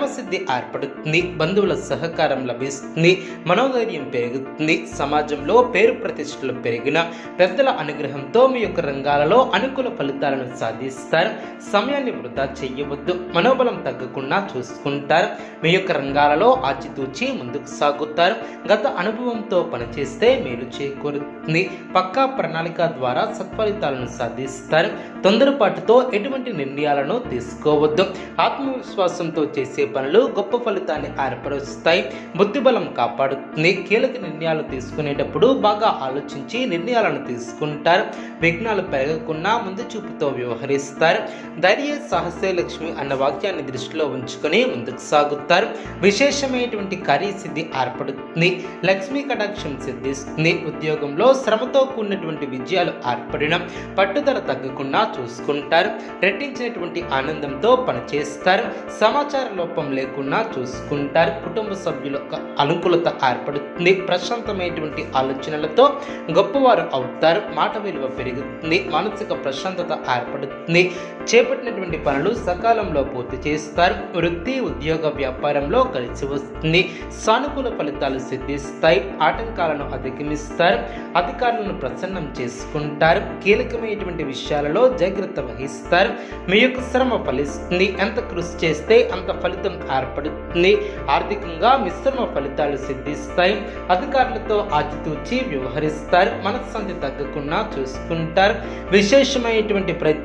శ్రమసిద్ధి ఏర్పడుతుంది, బంధువుల సహకారం లభిస్తుంది, మనోధైర్యం పెరుగుతుంది, సమాజంలో పేరు ప్రతిష్టలు పెరిగిన పెద్దల అనుగ్రహంతో మీ యొక్క రంగాలలో అనుకూల ఫలితాలను సాధిస్తారు. సమయాన్ని వృధా చేయవద్దు, మనోబలం తగ్గకుండా చూసుకుంటారు. మీ యొక్క రంగాలలో ఆచితూచి ముందుకు సాగుతారు. గత అనుభవంతో పనిచేస్తే మేలు చేకూరుతుంది. పక్కా ప్రణాళిక ద్వారా సత్ఫలితాలను సాధిస్తారు. తొందరపాటుతో ఎటువంటి నిర్ణయాలను తీసుకోవద్దు. ఆత్మవిశ్వాసంతో చేసే పనులు గొప్ప ఫలితాన్ని ఏర్పరుస్తాయి. బుద్ధిబలం కాపాడుతుంది. కీలక నిర్ణయాలు తీసుకునేటప్పుడు బాగా ఆలోచించి నిర్ణయాలను తీసుకుంటారు. విఘ్నాలు పెరగకుండా ముందు చూపుతో వ్యవహరిస్తారు. ధైర్య సాహసే లక్ష్మి అన్న వాక్యాన్ని దృష్టిలో ఉంచుకొని ముందుకు సాగుతారు. విశేషమైనటువంటి కార్యసిద్ధి ఏర్పడుతుంది. లక్ష్మీ కటాక్షం సిద్ధిస్తుంది. ఉద్యోగంలో శ్రమతో కూడినటువంటి విజయాలు ఏర్పడిన పట్టుదల తగ్గకుండా చూసుకుంటారు. రెట్టించినటువంటి ఆనందంతో పనిచేస్తారు. సమాచార లోపం లేకుండా చూసుకుంటారు. కుటుంబ సభ్యుల అనుకూలత ఏర్పడుతుంది. ప్రశాంతమైనటువంటి ఆలోచనలతో గొప్పవారు అవుతారు. మాట విలువ పెరుగుతుంది. మానసిక ప్రశాంతత ఏర్పడుతుంది. చేపట్టినటువంటి పనులు సకాలంలో పూర్తి చేస్తారు. వృత్తి ఉద్యోగ వ్యాపారంలో కలిసి వస్తుంది. సానుకూల ఫలితాలు సిద్ధిస్తాయి. ఆటంకాలను అధిగమిస్తారు. అధికారులను ప్రసన్నం చేసుకుంటారు. కీలకమైనటువంటి విషయాలలో జాగ్రత్త వహిస్తారు. మీ యొక్క శ్రమ ఫలిస్తుంది. ఎంత కృషి చేస్తే అంత ఫలితం ఏర్పడుతుంది. ఆర్థికంగా మిశ్రమ ఫలితాలు సిద్ధిస్తాయి. అధికారులతో ఆచితూచి వ్యవహరిస్తారు. మనశ్శాంతి తగ్గకుండా చూసుకుంటారు. విశేషమైనటువంటి